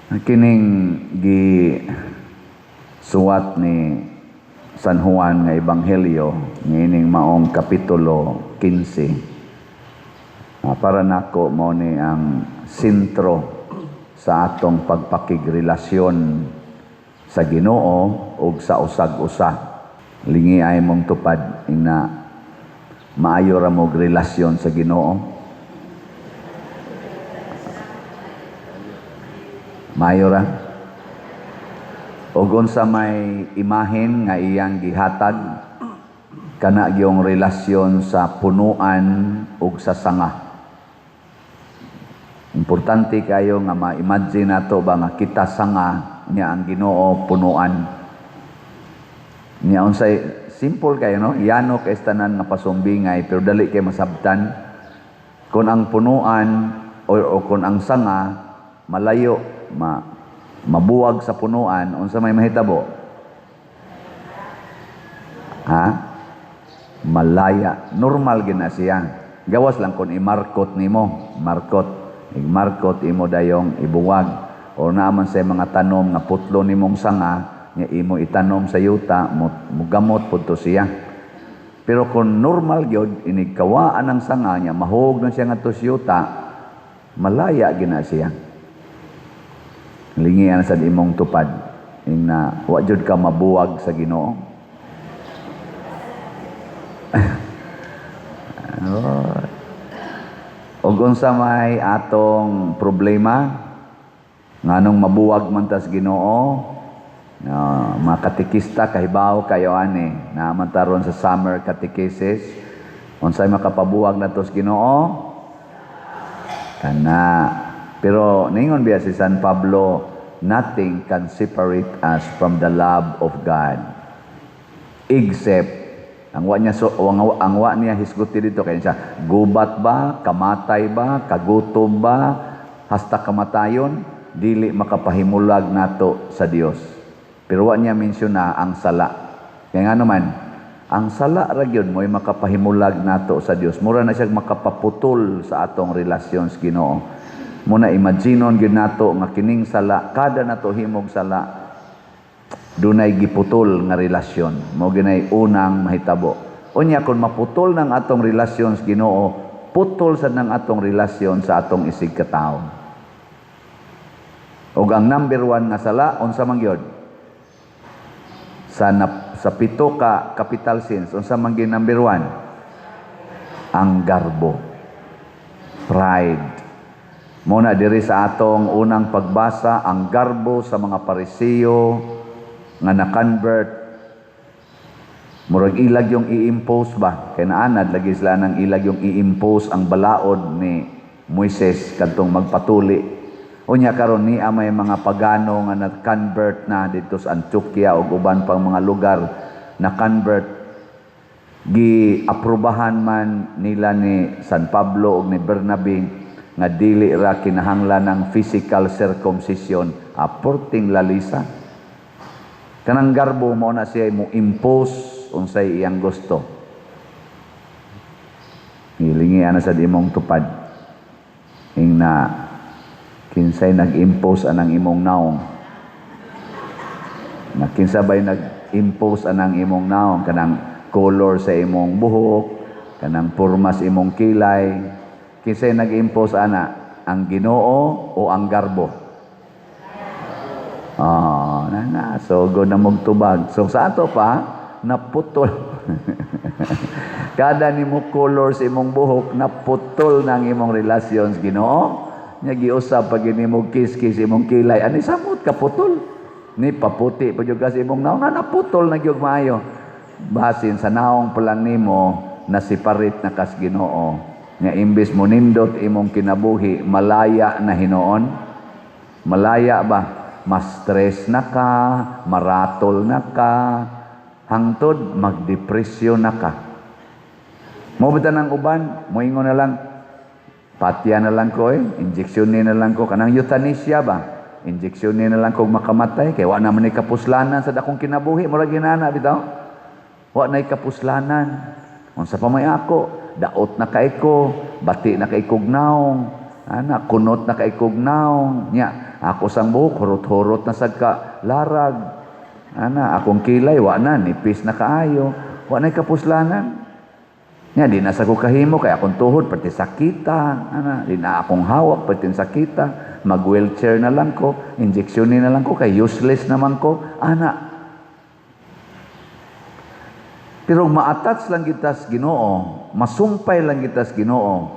Kining gi suwat ni San Juan nga Ebanghelyo ngining maong kapitulo 15 para nako mo ni ang sentro sa atong pagpakigrelasyon sa Ginoo ug sa usag-usa. Lingi ay mong tupad ina maayo ra mo relasyon sa Ginoo. Maayo ra. Ug unsa may imahen nga iyang gihatag kana gyung relasyon sa punuan ug sa sanga. Importante kayo nga ma-imagine nato ba nga kita sanga niya ang Ginoo punuan. Niya unsay simple kayo no, yano kay tanan nga pasumbingay pero dali kay masabtan. Kung ang punuan o kung ang sanga malayo mabuwag sa punuan, unsa may mahitabo? Ha? Malaya. Normal gina siya. Gawas lang kung i-markot nimo. I-markot imo dayong ibuwag. O naman sa mga tanom nga putlo nimong sanga, nga imo itanom sa yuta, mugamot pud to siya. Pero kung normal gyud inigkawaan ang sanga niya, mahog na siya ngadto sa yuta, malaya gina siya. Lingian sa imong tupad na wa jud ka mabuwag sa Ginoo. Og unsa may atong problema nganong mabuwag man tas Ginoo, mga katikista kahibaw kayo ani na mantaron sa summer catechesis. Unsay makapabuwag natos Ginoo? Kana. Pero ningon biya si San Pablo, nothing can separate us from the love of God. Except, ang wa niya hisguti dito, kaya siya, gubat ba, kamatay ba, kagutom ba, hasta kamatayon, dili makapahimulag nato sa Dios. Pero wa niya mensyona ang sala. Kaya nga naman, ang sala ra gyud mo'y makapahimulag nato sa Dios. Mura na siya makapaputol sa atong relasyon sa Ginoo. Muna imaginon gyud nato nga kining sala, kada nato himog sala dunay giputol nga relasyon. Mao ginay unang mahitabo. Unya kun maputol ng atong relasyon sa Ginoo, putol sad ng atong relasyon sa atong isig ka tawo. Ug ang number 1 nga sala unsa man gyud? Sa pito ka capital sins, unsa man gyud number 1? Ang garbo. Pride. Muna diri sa atong unang pagbasa, ang garbo sa mga Parisiyo nga na-convert. Murag ilag yung i-impose ba? Kaya naanad, lagi sila nang ilag yung i-impose ang balaod ni Moises kadtong magpatuli. Unya karon ni may mga pagano nga na-convert na dito sa Antioquia o uban pang mga lugar na-convert. Gi-aprobahan man nila ni San Pablo o ni Bernabe nga dili ra kinahanglan ng physical circumcision, aporting lalisa. Kanang garbo mo na siya mo impose unsay iyang gusto. Hilingi ana sa imong tupad. Ingna kinsay nag-impose anang imong naong. Na kinsa bay nag-impose anang imong naong, kanang color sa imong buhok, kanang porma sa imong kilay. Kinsay nag-impose ana, ang Ginoo o ang garbo? So go na magtubag. So sa ato pa naputol. Kada nimo color sa imong buhok naputol ng imong relasyon sa Ginoo. Nya giusab pag nimo kiss-kiss imong kilay, ani samot kaputol. Ni paputi pa jud kasi imong naong naputol na gyud maayo. Basin sa naong palang nimo nasiparit na kas Ginoo. Nga imbes mo nindot imong kinabuhi, malaya na hinoon. Malaya ba? Mas stress na ka, maratol na ka, hangtod magdepresyon na ka. Mabita ng uban, moingon na lang, patya na lang ko injeksyonin na lang ko, kanang euthanasia ba? Injeksyonin na lang ko makamatay, kaya wa naman ay kapuslanan sa dakong kinabuhi, mura ginana, bitaw. Wa na kapuslanan. Unsa pa may ako, daot na kay ko, bati na kay kog naong, kunot na kay kog naong. Nya, Ako sang buhok, hurot-hurot na sagka, larag. Ana, akong kilay, wa na, nipis na kaayo. Wa na kapuslanan. Nga, di na sa kahimo, kaya akong tuhod, pati sakita. Ana, di na akong hawak, pati sakita. Mag-wheelchair na lang ko, injeksyonin na lang ko, kaya useless naman ko. Ana. Pero ma-attach lang kita sa Ginoo, masumpay lang kita sa Ginoo.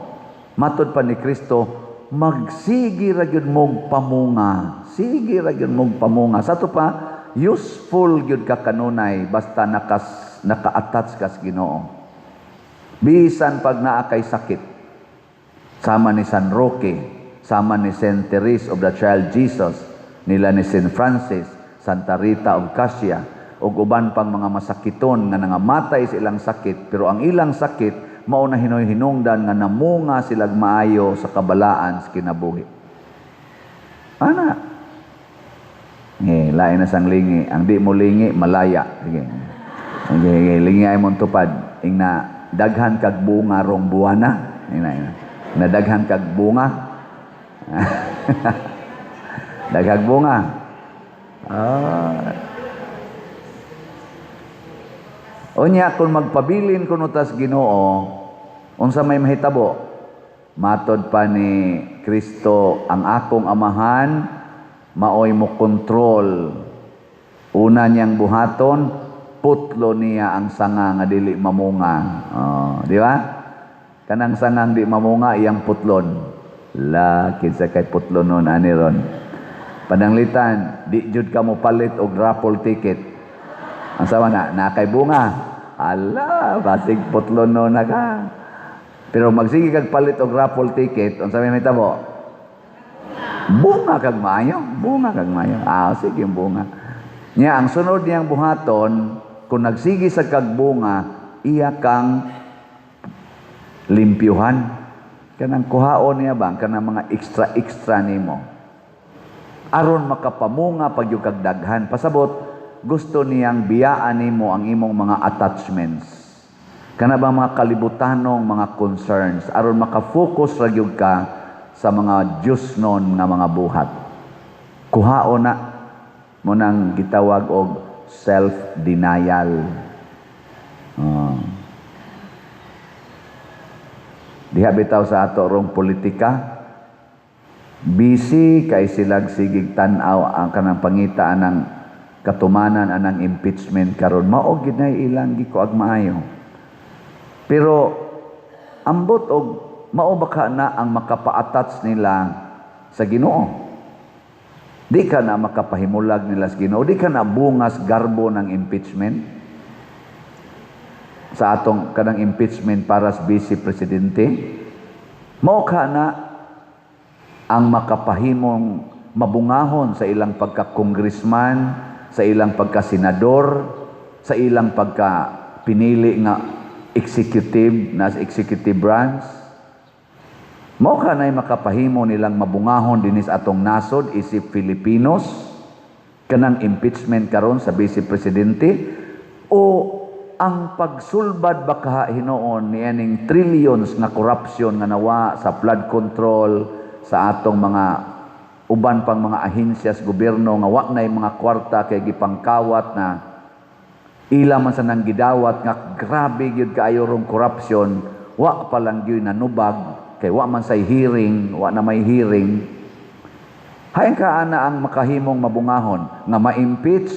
Matod pa ni Kristo, magsigi ra gyud mog pamunga. Sige ra gyud mog pamunga. Sa to pa, useful gyud ka kanunay basta naka-attach ka sa Ginoo. Bisan pag naa kay sakit. Sama ni San Roque, sama ni Saint Therese of the Child Jesus, nila ni Saint Francis, Santa Rita of Cassia, ug uban pang mga masakiton nga nangamatay sa ilang sakit, pero ang ilang sakit mao na hinoy-hinungdan nga namunga silag maayo sa kabalaan sa kinabuhi. Ana. Lain na sang lingi. Ang di mo lingi, malaya. Sige. Okay, lingi ay mong tupad. Ing na daghan kag bunga rong buwana. Na daghan kag bunga. Daghang bunga. Unya, kung magpabilin kuno tas Ginoo, unsa may mahitabo? Matod pa ni Kristo, ang akong amahan, maoy mo kontrol. Una niyang buhaton, putlo niya ang sanga nga dili mamunga. Di ba? Kanang sangang di mamunga, iyang putlon. Kinsa kay putlon nun, ani ron. Pananglitan, di jud ka mo palit og raffle ticket. Ang sama na kay bunga. Ala, basig putlon no na ka. Pero magsige kag palit og raffle ticket, unsa may mahitabo? Bunga kag maayo, bunga kag maayo. Sige bunga. Nya ang sunod niyang buhaton, kung nagsige sa kag bunga, iya kang limpyuhan. Kanang kuhaon niya bang kanang mga extra nimo. Aron makapamunga pag yung kag daghan. Pasabot, gusto niyang biyaan nimo ang imong mga attachments. Kana ba mga kalibutanong mga concerns aron maka-focus ra gyud ka sa mga Diyos non nga mga buhat. Kuhaon na mo nang gitawag og self-denial. Diha bitaw sa ato rong politika, busy kay silag sigig tan-aw ang kanang pangitaan ng katumanan anang impeachment karon mao gid nay ilang gikuag maayo. Pero ambot og mao baka na ang makapa-attach nila sa Ginoo. Di ka na makapahimulag nila sa Ginoo, di ka na bungas garbo ng impeachment. Sa atong kanang impeachment para sa vice presidente, mao ka na ang makapahimong mabungahon sa ilang pagka-congressman, sa ilang pagka-senador, sa ilang pagka-pinili nga executive, na executive branch. Mao ka na'y makapahimo nilang mabungahon dinis atong nasod, isip Filipinos, kanang impeachment karon sa Vice Presidente, o ang pagsulbad baka hinoon niyaning trillions nga corruption nga nawa sa flood control, sa atong mga uban pang mga ahensya sa gobyerno nga wa nay mga kwarta kay gipangkawat na ila man sa nang gidawat nga grabe gyud kaayo rong corruption, wa pa lang gyud nanubag kay wa man say hearing, wa na may hearing. Hayan ka ana ang makahimong mabungahon nga ma-impeach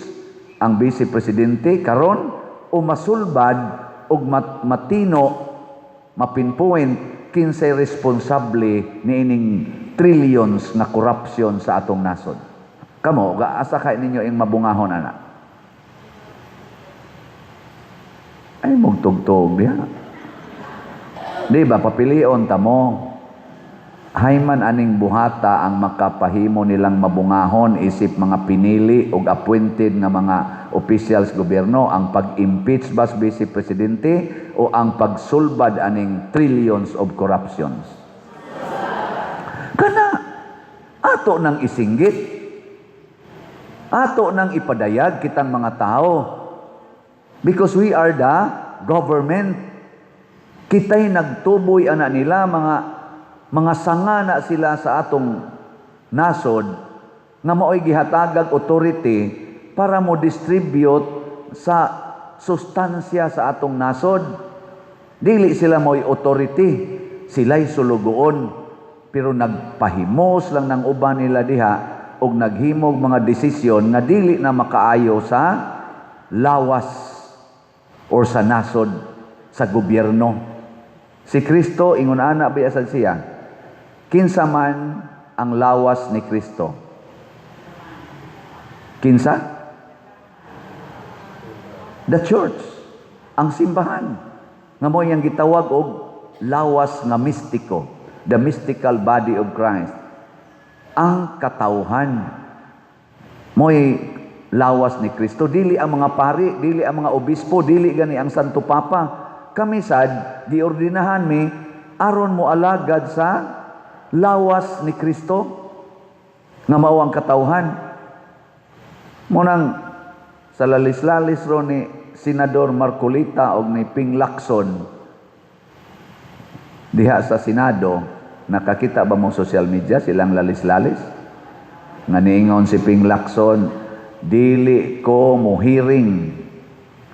ang Vice Presidente karon o masulbad og matino mapinpoint kinsay responsable niining trillions na corruption sa atong nasod. Kamo, asa kay ninyo yung mabungahon, anak? Ay, magtugtog diha. Di ba, papilion ta mo. Hayman aning buhata ang makapahimo nilang mabungahon isip mga pinili o appointed na mga officials gobyerno ang pag-impeach ba sa Vice Presidente o ang pagsulbad aning trillions of corruptions. Kana, ato nang isinggit, ato nang ipadayag kitang mga tao. Because we are the government. Kita'y nagtuboy ana nila, mga sanga na sila sa atong nasod, nga mao'y gihatagag authority para mo distribute sa sustansya sa atong nasod. Dili sila mo'y authority, sila'y sulugoon, pero nagpahimos lang ng uban nila diha o naghimog mga desisyon na dili na makaayo sa lawas or sa nasod, sa gobyerno. Si Kristo, ingon ana biasad siya, kinsa man ang lawas ni Kristo. Kinsa? The church, ang simbahan, nga mo yang gitawag og lawas nga mistiko, the mystical body of Christ. Ang katawhan mo'y lawas ni Kristo. Dili ang mga pari, dili ang mga obispo, dili gani ang Santo Papa. Kami sad, giordinahan mi, aron mo alagad sa lawas ni Kristo, nga mao ang katawhan. Munang sa lalis-lalis ro ni Senador Marcolita o ni Ping Lacson, diha sa Senado, nakakita ba mo social media silang lalis-lalis? Nga niingon si Ping Lacson, dili ko mo hearing,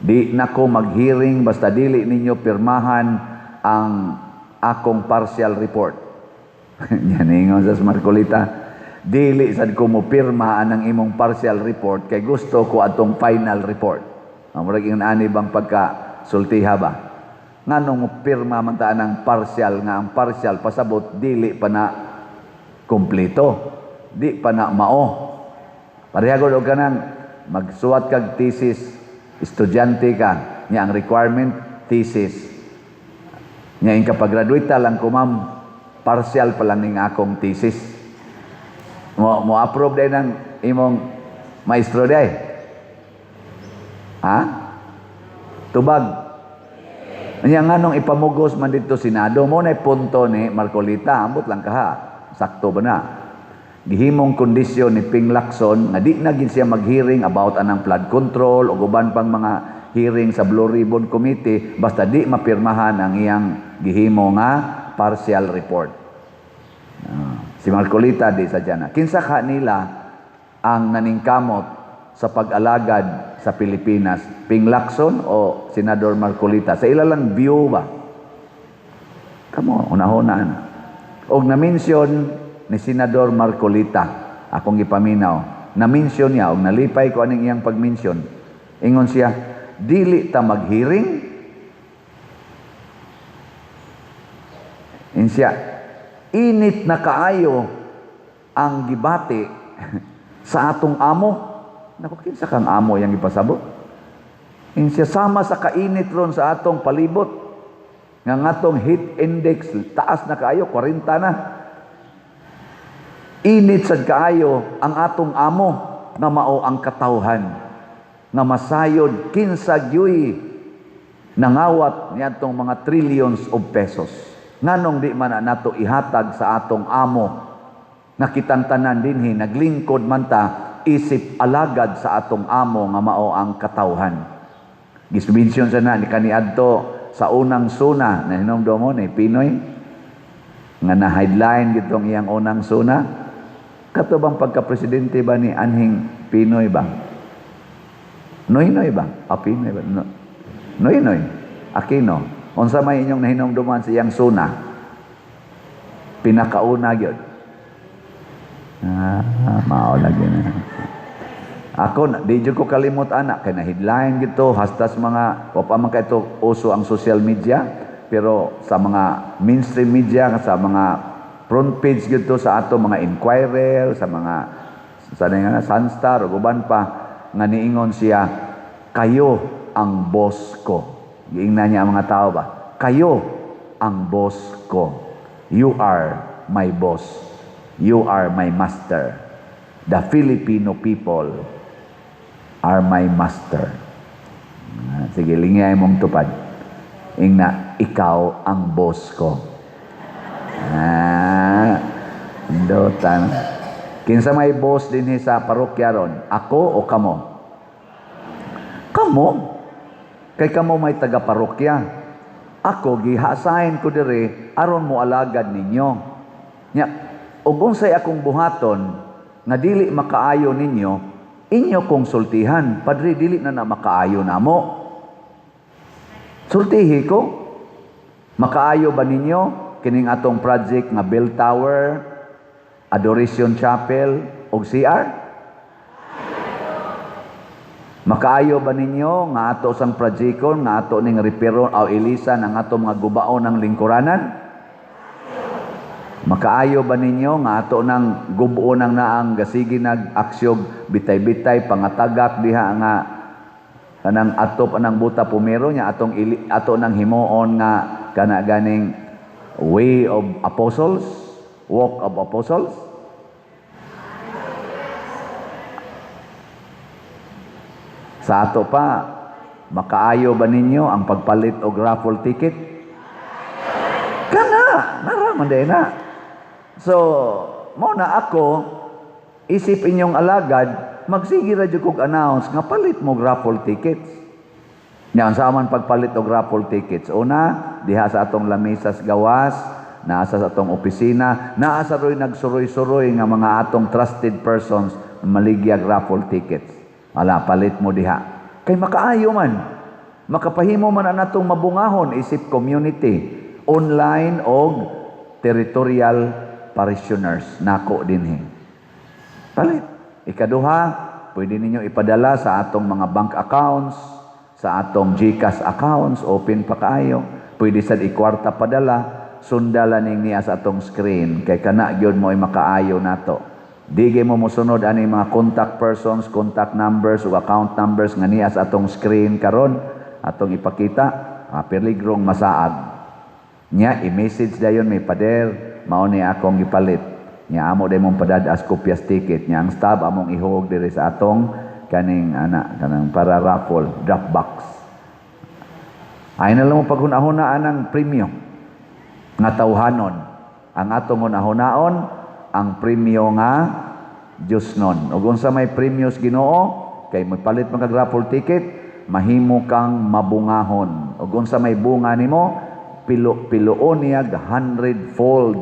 di na ko mag-hearing basta dili ninyo pirmahan ang akong partial report. Yan niingon sa Marcolita, dili sad ko mo pirma ang imong partial report kay gusto ko atong final report. Murag ingon ani bang pagka-sultiha ba? Nganong mo pirma man ta ang partial nga ang partial pasabot dili pa na kompleto, di pa na mao. Parehagod og kanang magsuwat kag thesis, estudyante ka, nya ang requirement thesis. Nya in kapag-graduate lang ko ma'am, partial pa lang ning akong thesis. Mo approve day ng imong maestro day. Ha? Tubag. Nya nganong ipamugos man dito Senado mo na punto ni Marcolita, ambot lang kaha. Sakto ba na? Gihimong kondisyon ni Ping Lacson nga di na gid siya mag-hearing about anang flood control o uban pang mga hearing sa Blue Ribbon Committee basta di mapirmahan ang iyang gihimo nga partial report. Si Marcolita di sa dyan. Kinsa ka nila ang naningkamot sa pag-alagad sa Pilipinas? Ping Lacson o Senador Marcolita? Sa ilalang view ba? Kamo, unahunaan. Og na-mention ni Senador Marcolita, akong ipaminaw, na-mention niya, og nalipay ko aning iyang pag-mention. Ingon siya, dili ta mag-hearing. Siya, init na kaayo ang gibati sa atong amo. Naku, kinsa kang amo yang ipasabot? Siya, sama sa kainit ron sa atong palibot. Nga atong heat index, taas na kaayo, 40 na. Init sad kaayo ang atong amo nga mao ang katawhan nga masayod kinsa gyoy nangawat niadtong mga trillions of pesos. Nganong di man nato ihatag sa atong amo nga kitang tanan dinhi naglingkod man ta isip alagad sa atong amo nga mao ang katawhan. Gisubensyon sa na ni kaniadto sa unang suna na hinungdo mo ni Pinoy nga na headline gitong iyang unang suna. Katubang pagka-presidente ba ni Anhing Pinoy ba? Noy-noy ba? Pinoy ba? Noy-noy. Aquino. Unsa may inyong nahinungduman sa iyang suna? Pinakauna gyud. Mao lagi na. Ako, di jud ko kalimot anak kay na headline gito hastas mga wa pa man kay ito uso ang social media pero sa mga mainstream media sa mga front page gito sa ato mga Inquirer, sa mga nga Sunstar o uban pa nga niingon siya, kayo ang boss ko. Giingnan niya ang mga tao ba? Kayo ang boss ko. You are my boss. You are my master. The Filipino people are my master. Sige, lingay mong tupad. Ingna, ikaw ang boss ko. Dotan. Kinsa may boss din sa parokya ron? Ako o kamo? Kamo? Kay kamo may taga-parokya. Ako, gihasahin ko dire, aron mo alagad ninyo. Nya, ug unsay akong buhaton, nga dili makaayo ninyo, inyo konsultihan. Padre, dili na makaayo namo. Sultihi ko. Makaayo ba ninyo kining atong project nga bell tower, adoration chapel, og CR? Makaayo ba ninyo nga ato sang projecton nga ato ning repairo o ilisan ang ato mga gubaon ng lingkuranan? Makaayo ba ninyo nga ato nang gubuon ang naang gasigi nag-aksyog bitay-bitay pangatagak diha nga kanang atop anang buta pumero nya ato nang himuon nga kana ganing way of apostles, walk of apostles? Sa ato pa, makaayo ba ninyo ang pagpalit og raffle ticket? Kana, naraman din na. So, mo na ako, isip inyong alagad, magsige ra jud kog announce nga palit mo raffle tickets. Nya sa man pagpalit og raffle tickets. Una, diha sa atong lamisas gawas, naa sa atong opisina, naa sa roy nagsuroy-suroy nga mga atong trusted persons maligyag raffle tickets. Ala, palit mo diha. Kay makaayo man. Makapahimo man ang atong mabungahon isip community, online og territorial parishioners nako dinhi. Palit. Ikaduha, pwede ninyo ipadala sa atong mga bank accounts, sa atong GCash accounts, open pa kaayo. Pwede sad ikwarta padala, sundalan ning niya sa atong screen kay kana gyud mo ay makaayo nato. Di mo mosunod ani mga contact persons, contact numbers ug account numbers nga niya sa atong screen karon atong ipakita, peligrong masaag. Nya i-message dayon may pader, mao ni akong gipalit. Nya amo day mong padadas kopyas ticket nya ang stub among ihog diri sa atong kanang para raffle drop box. Ay na lang mo paghunahunaan ang premyo nga tawhanon. Ang atong hunahunaon ang premyo nga Diyos nun. Ug unsa may premyos Ginoo kay magpalit man kag raffle ticket, mahimo kang mabungahon. Ug unsa may bunga nimo, piluon niya 100-fold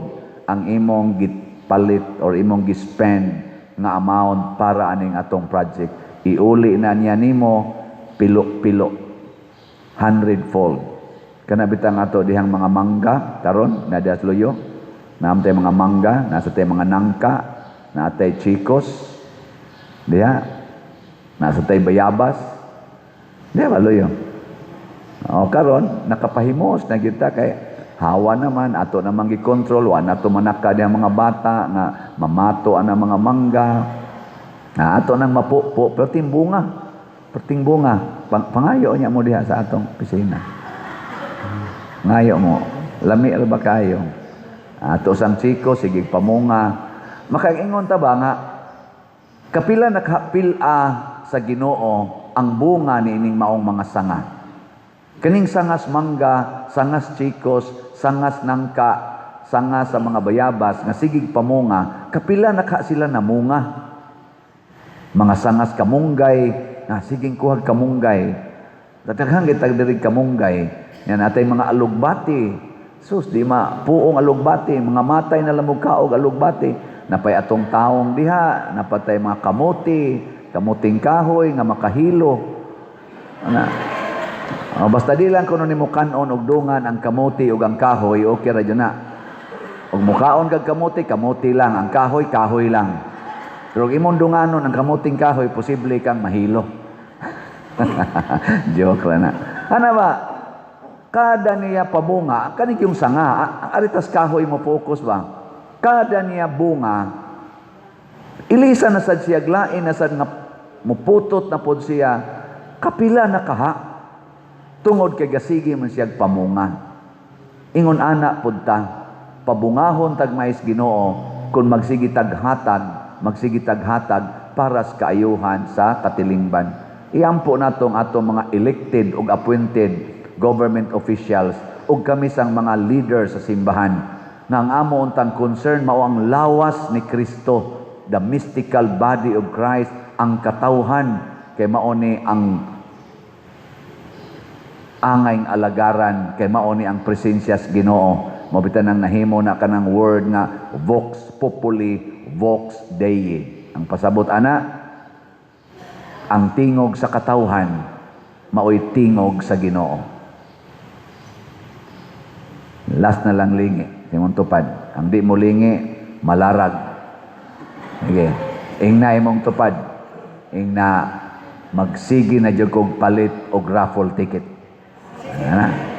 ang imong gipalit or imong gispend nga amount para aning atong project. Iuli na niya nimo pilo 100-fold. Kana bitang ato dihang mga mangga karon na dias loyo. Naamtay mga mangga, nasa tay mga nangka, natay chikos, diha, nasa tay bayabas, diha baloyo. O karon nakapahimos na kita kay hawa naman ato namang gi-control wa nato manaka diha mga bata nga mamato ana mga mangga. Na ato nang mapupo perting bunga, pangayo niya mo diha sa atong pisina. Ngayo mo, lami ra ba kayo? Ato sang chiko, sige pamunga. Makaingon ta ba nga, kapila nakapila sa Ginoo ang bunga ni ining maong mga sanga. Kaning sangas mangga, sangas chikos, sangas nangka, sangas sa mga bayabas, nga sigig pamunga, kapila naka sila namunga. Mga sangas kamunggay, siging kuhag kamunggay. Dataghang gitag diri kamunggay, yan atay mga alugbati. Sus, di puong alugbati, mga matay na lamog kaog alugbati. Napay atong taong diha, napatay mga kamuting kahoy, nga makahilo. Basta di lang kuno nimo kanon og dungan ang kamuti ug ang kahoy, okay ra na. Og mukaon kag kamuti lang, ang kahoy lang. Pero imong dunganon ang kamuting kahoy, posible kang mahilo. Joke ra na. Ano ba? Kada niya pabunga, kanig yung sanga, aritas kahoy mo focus ba? Kada niya bunga, ilisa na sad siya, glain na sad nga muputot na pod siya, kapila na kaha, tungod kay gasigi man siya pamunga. Ingon ana pod ta, pabungahon tag mais Ginoo, kung magsigi taghatag para sa kaayuhan sa katilingban. Iampo natong atong mga elected ug appointed government officials ug kami sang mga leaders sa simbahan nga ang amo untang concern mao ang lawas ni Kristo, the mystical body of Christ, ang katawhan kay mao ni ang angay alagaran, kay mao ni ang presensya sa Ginoo. Mabitan nang nahimo na kanang word nga vox populi vox dei. Ang pasabot ana, ang tingog sa katawhan maoy tingog sa Ginoo. Last na lang lingi, simong tupad. Ang di mo lingi, malarag. Okay. Ingna imong tupad. Ingna magsigi na jud kog palit og raffle ticket. Ana.